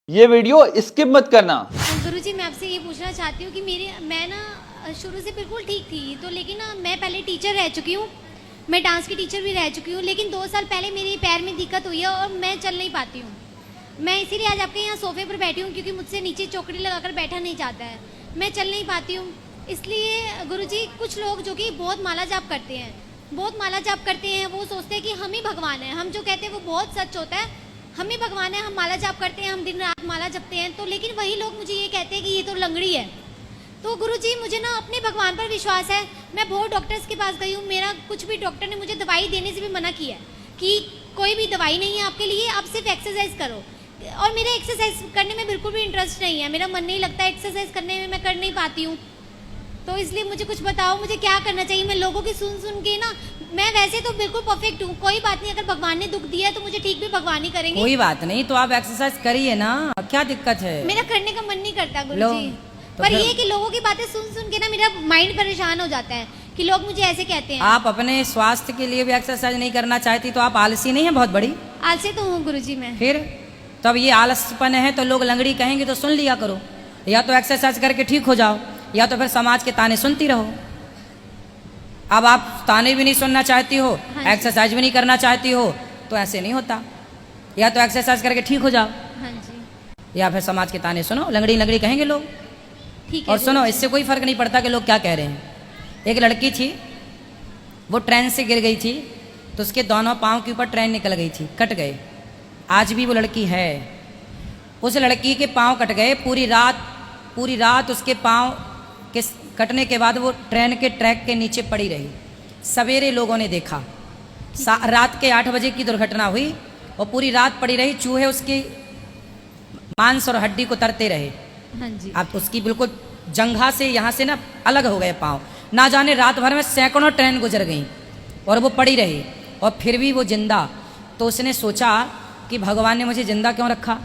ये video skip मत करना। गुरुजी मैं आपसे ये पूछना चाहती हूँ कि मैं ना शुरू से बिल्कुल ठीक थी, तो लेकिन ना मैं पहले टीचर रह चुकी हूँ, मैं डांस की टीचर भी रह चुकी हूँ, लेकिन 2 साल पहले मेरे पैर में दिक्कत हुई है और मैं चल नहीं पाती हूँ। मैं इसीलिए आज आपके यहाँ सोफे पर बैठी हूँ क्योंकि मुझसे नीचे चौकड़ी लगाकर बैठा नहीं जाता है, मैं चल नहीं पाती हूँ। इसलिए गुरुजी कुछ लोग जो कि बहुत माला जाप करते हैं, वो सोचते हैं कि हम ही भगवान हैं, हम जो कहते हैं वो बहुत सच होता है, हम ही भगवान है, हम माला जाप करते हैं, हम दिन रात माला जपते हैं, तो लेकिन वही लोग मुझे ये कहते हैं कि ये तो लंगड़ी है। तो गुरुजी मुझे ना अपने भगवान पर विश्वास है, मैं बहुत डॉक्टर्स के पास गई हूँ, मेरा कुछ भी डॉक्टर ने मुझे दवाई देने से भी मना किया है कि कोई भी दवाई नहीं है आपके लिए, आप सिर्फ एक्सरसाइज करो। और मेरा एक्सरसाइज करने में बिल्कुल भी इंटरेस्ट नहीं है, मेरा मन नहीं लगता एक्सरसाइज करने में, मैं कर नहीं पाती हूँ। तो इसलिए मुझे कुछ बताओ, मुझे क्या करना चाहिए। मैं लोगों की सुन के ना, मैं वैसे तो बिल्कुल परफेक्ट हूँ, कोई बात नहीं, अगर भगवान ने दुख दिया है तो मुझे ठीक भी भगवान ही करेंगे। कोई बात नहीं, तो आप एक्सरसाइज करिए ना, क्या दिक्कत है। मेरा करने का मन नहीं करता गुरुजी, तो पर ये कि लोगों की बातें सुन के ना मेरा माइंड परेशान हो जाता है कि लोग मुझे ऐसे कहते हैं। आप अपने स्वास्थ्य के लिए भी एक्सरसाइज नहीं करना चाहती तो आप आलसी नहीं है बहुत बड़ी? आलसी तो हूँ गुरुजी मैं। फिर तब ये आलसपन है तो लोग लंगड़ी कहेंगे तो सुन लिया करो, या तो एक्सरसाइज करके ठीक हो जाओ, या तो फिर समाज के ताने सुनती रहो। अब आप ताने भी नहीं सुनना चाहती हो, हाँ एक्सरसाइज भी नहीं करना चाहती हो, तो ऐसे नहीं होता। या तो एक्सरसाइज करके ठीक हो जाओ, हाँ जी, या फिर समाज के ताने सुनो, लंगड़ी लंगड़ी कहेंगे लोग। ठीक है। और सुनो, इससे कोई फर्क नहीं पड़ता कि लोग क्या कह रहे हैं। एक लड़की थी, वो ट्रेन से गिर गई थी, तो उसके दोनों पाँव के ऊपर ट्रेन निकल गई थी, कट गए। आज भी वो लड़की है, उस लड़की के पाँव कट गए। पूरी रात उसके पाँव के कटने के बाद वो ट्रेन के ट्रैक के नीचे पड़ी रही। सवेरे लोगों ने देखा, रात के 8 बजे की दुर्घटना हुई, और पूरी रात पड़ी रही। चूहे उसके मांस और हड्डी को तरते रहे। हाँ जी, अब उसकी बिल्कुल जंघा से यहाँ से ना अलग हो गए पाँव। ना जाने रात भर में सैकड़ों ट्रेन गुजर गई और वो पड़ी रही, और फिर भी वो जिंदा। तो उसने सोचा कि भगवान ने मुझे जिंदा क्यों रखा।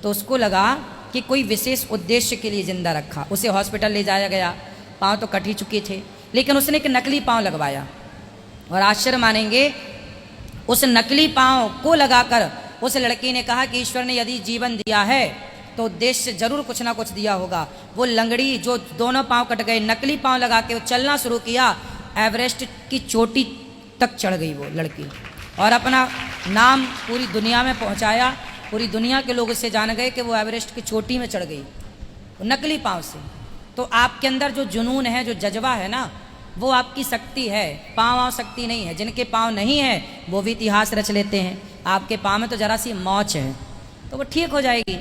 तो उसको लगा कि कोई विशेष उद्देश्य के लिए जिंदा रखा। उसे हॉस्पिटल ले जाया गया, पाँव तो कट ही चुके थे, लेकिन उसने एक नकली पाँव लगवाया। और आश्चर्य मानेंगे, उस नकली पाँव को लगाकर उस लड़की ने कहा कि ईश्वर ने यदि जीवन दिया है तो उद्देश्य जरूर कुछ ना कुछ दिया होगा। वो लंगड़ी जो दोनों पाँव कट गए, नकली पाँव लगा के वो चलना शुरू किया। एवरेस्ट की चोटी तक चढ़ गई वो लड़की, और अपना नाम पूरी दुनिया में पहुंचाया। पूरी दुनिया के लोग इससे जान गए कि वो एवरेस्ट की चोटी में चढ़ गई, वो नकली पाँव से। तो आपके अंदर जो जुनून है, जो जज्बा है ना, वो आपकी शक्ति है। पाँव शक्ति नहीं है। जिनके पाँव नहीं है वो भी इतिहास रच लेते हैं। आपके पाँव में तो जरा सी मौच है, तो वो ठीक हो जाएगी।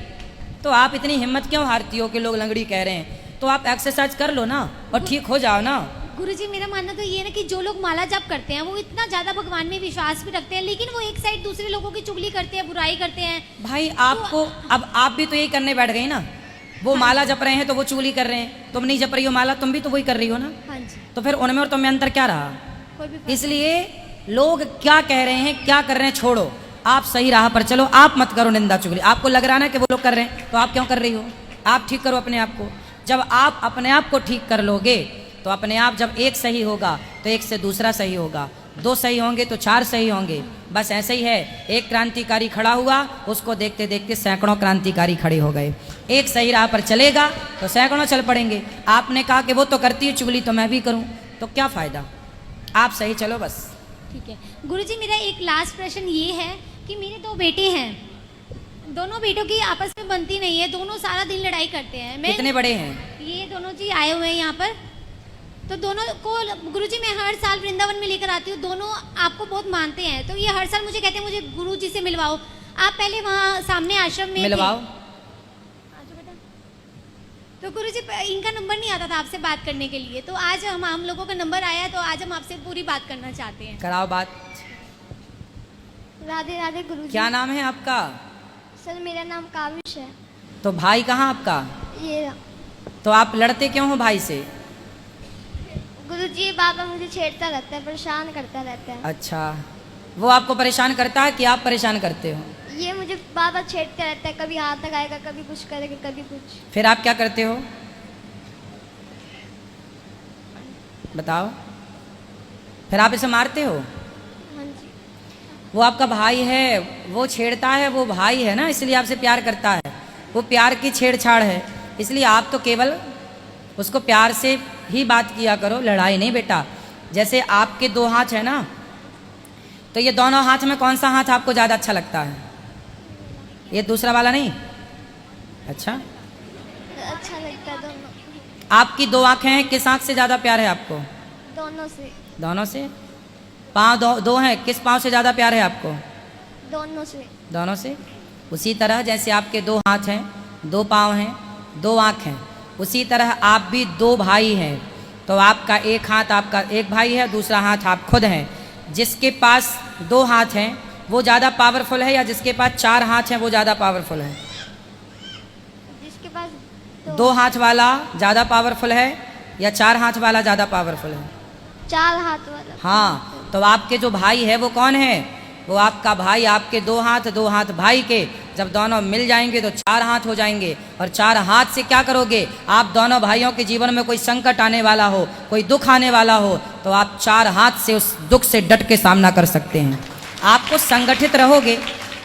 तो आप इतनी हिम्मत क्यों हारती हो कि लोग लंगड़ी कह रहे हैं? तो आप एक्सरसाइज कर लो ना और ठीक हो जाओ ना। गुरुजी मेरा मानना तो ये है ना कि जो लोग माला जाप करते हैं वो इतना ज्यादा भगवान में विश्वास भी रखते हैं, लेकिन वो एक साइड दूसरे लोगों की चुगली करते हैं, बुराई करते हैं। भाई आपको अब आप भी तो यही करने बैठ गई ना। वो माला जप रहे हैं तो वो चुगली कर रहे हैं, तुम नहीं जप रही हो माला, तुम भी तो वही कर रही हो ना। हाँ जी, तो फिर उनमें और तुम्हें अंतर क्या रहा? कोई भी इसलिए लोग क्या कह रहे हैं, क्या कर रहे हैं, छोड़ो। आप सही राह पर चलो, आप मत करो निंदा चुगली। आपको लग रहा ना कि वो लोग कर रहे हैं, तो आप क्यों कर रही हो? आप ठीक करो अपने आप को। जब आप अपने आप को ठीक कर लोगे तो अपने आप, जब एक सही होगा तो एक से दूसरा सही होगा, 2 सही होंगे तो 4 सही होंगे। बस ऐसे ही है। एक क्रांतिकारी खड़ा हुआ, उसको देखते देखते सैकड़ों क्रांतिकारी खड़े हो गए। एक सही राह पर चलेगा तो सैकड़ों चल पड़ेंगे। आपने कहा कि वो तो करती है चुगली तो मैं भी करूं, तो क्या फ़ायदा? आप सही चलो बस। ठीक है। गुरुजी मेरा एक लास्ट प्रश्न ये है कि मेरे 2 बेटे हैं, दोनों बेटों की आपस में बनती नहीं है, दोनों सारा दिन लड़ाई करते हैं। कितने बड़े हैं? ये दोनों जी आए हुए हैं यहाँ पर, तो दोनों को गुरुजी मैं हर साल वृंदावन में लेकर आती हूँ। दोनों आपको बहुत मानते हैं, तो ये हर साल मुझे कहते हैं मुझे गुरुजी से मिलवाओ। आप पहले वहाँ सामने आश्रम में मिलवाओ। तो गुरुजी इनका नंबर नहीं आता था आपसे बात करने के लिए, तो आज हम लोगों का नंबर आया, तो आज हम आपसे पूरी बात करना चाहते हैं। कराओ बात। राधे राधे गुरुजी। क्या नाम है आपका? सर मेरा नाम काविश है। तो भाई कहाँ आपका? ये रहा। तो आप लड़ते क्यों हो भाई से? गुरुजी बाबा मुझे छेड़ता रहता है, परेशान करता रहता है। अच्छा, वो आपको परेशान करता है कि आप परेशान करते हो? ये मुझे बाबा छेड़ता रहता है, कभी हाथ लगाएगा, कभी कुछ करेगा, कभी कुछ। फिर आप क्या करते हो बताओ? फिर आप इसे मारते हो? हाँ जी। वो आपका भाई है, वो छेड़ता है, वो भाई है ना, इसलिए आपसे प्यार करता है, वो प्यार की छेड़छाड़ है, इसलिए आप तो केवल उसको प्यार से ही बात किया करो, लड़ाई नहीं बेटा। जैसे आपके 2 हाथ है ना, तो ये दोनों हाथ में कौन सा हाथ आपको ज़्यादा अच्छा लगता है? ये दूसरा वाला नहीं? अच्छा, अच्छा लगता है दोनों। आपकी 2 आंखें हैं, किस आंख से ज़्यादा प्यार है आपको? दोनों से। दोनों से। पाँव दो हैं, किस पाँव से ज़्यादा प्यार है आपको? दोनों से। दोनों से। उसी तरह जैसे आपके 2 हाथ हैं, 2 पाँव हैं, 2 आँख हैं, उसी तरह आप भी 2 भाई हैं। तो आपका एक हाथ आपका एक भाई है, दूसरा हाथ आप खुद हैं। जिसके पास 2 हाथ हैं वो ज़्यादा पावरफुल है, या जिसके पास 4 हाथ हैं वो ज़्यादा पावरफुल है? जिसके पास 2 हाथ वाला ज़्यादा पावरफुल है या 4 हाथ वाला ज़्यादा पावरफुल है? 4 हाथ वाला। हाँ, तो आपके जो भाई है वो कौन है? वो आपका भाई। आपके 2 हाथ भाई के जब दोनों मिल जाएंगे तो 4 हाथ हो जाएंगे। और 4 हाथ से क्या करोगे? आप दोनों भाइयों के जीवन में कोई संकट आने वाला हो, कोई दुख आने वाला हो, तो आप 4 हाथ से उस दुख से डट के सामना कर सकते हैं। आपको संगठित रहोगे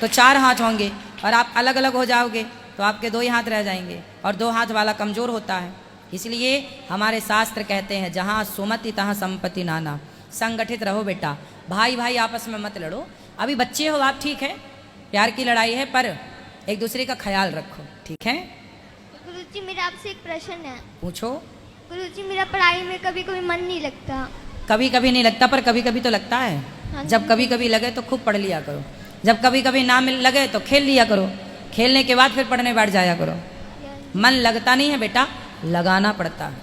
तो 4 हाथ होंगे, और आप अलग अलग हो जाओगे तो आपके 2 ही हाथ रह जाएंगे, और 2 हाथ वाला कमज़ोर होता है। इसलिए हमारे शास्त्र कहते हैं, जहाँ सुमति तहाँ संपत्ति नाना। संगठित रहो बेटा, भाई भाई आपस में मत लड़ो। अभी बच्चे हो आप, ठीक है, प्यार की लड़ाई है, पर एक दूसरे का ख्याल रखो, ठीक है? गुरुजी मेरा आपसे एक प्रश्न है। पूछो। गुरुजी मेरा पढ़ाई में कभी कभी मन नहीं लगता। कभी कभी नहीं लगता, पर कभी कभी तो लगता है। हाँ जी। जब कभी कभी लगे तो खूब पढ़ लिया करो, जब कभी कभी ना मिल लगे तो खेल लिया करो, खेलने के बाद फिर पढ़ने बैठ जाया करो। मन लगता नहीं है बेटा, लगाना पड़ता है।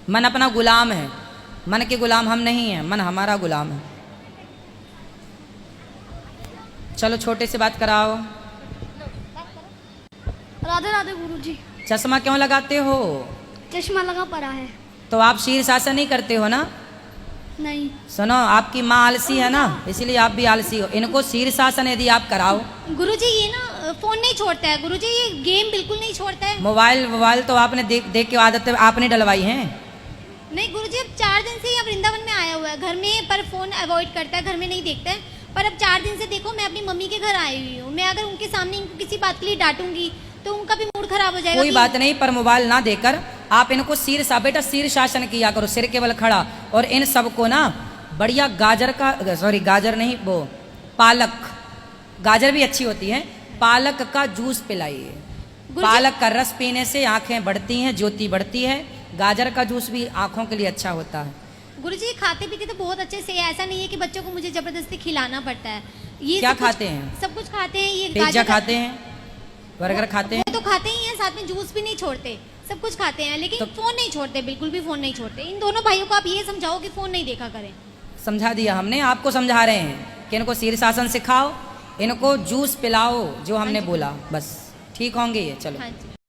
मन अपना गुलाम है, मन के गुलाम हम नहीं हैं, मन हमारा गुलाम है। चलो छोटे से बात कराओ। राधे राधे गुरुजी। चश्मा क्यों लगाते हो? चश्मा लगा पड़ा है। तो आप शीर्षासन नहीं करते हो ना? नहीं। सुनो, आपकी माँ आलसी है ना, इसलिए आप भी आलसी हो। इनको शीर्षासन यदि आप कराओ। गुरुजी ये ना फोन नहीं छोड़ता है, गुरुजी ये गेम बिल्कुल नहीं छोड़ता है। मोबाइल तो आपने देख के आदत आपने डलवाई है। नहीं गुरुजी, अब 4 दिन से यहाँ वृंदावन में आया हुआ है, घर में पर फोन अवॉइड करता है, घर में नहीं देखता है। पर अब 4 दिन से देखो, मैं अपनी मम्मी के घर आई हुई हूँ, मैं अगर उनके सामने इनको किसी बात के लिए डांटूंगी तो उनका भी मूड खराब हो जाएगा। कोई बात नहीं, पर मोबाइल ना देकर आप इनको बेटा शीर शासन किया करो, सिर के बल खड़ा। और इन सबको ना बढ़िया गाजर नहीं, वो पालक, गाजर भी अच्छी होती है, पालक का जूस पिलाइए। पालक का रस पीने से आंखें बढ़ती हैं, ज्योति बढ़ती है। गाजर का जूस भी आंखों के लिए अच्छा होता है। गुरुजी खाते पीते तो बहुत अच्छे से है, ऐसा नहीं है कि बच्चों को मुझे जबरदस्ती खिलाना पड़ता है। ये क्या सब कुछ- खाते हैं? सब कुछ खाते हैं। ये पिज्जा गाजर का- खाते हैं, बर्गर खाते हैं, वो तो खाते ही हैं, साथ में जूस भी नहीं छोड़ते, सब कुछ खाते हैं, लेकिन तो- फोन नहीं छोड़ते, बिल्कुल भी फोन नहीं छोड़ते। इन दोनों भाइयों को आप ये समझाओ कि फोन नहीं देखा करें। समझा दिया हमने, आपको समझा रहे हैं कि इनको शीर्षासन सिखाओ, इनको जूस पिलाओ जो हमने बोला, बस ठीक होंगे ये। चलो हाँ जी।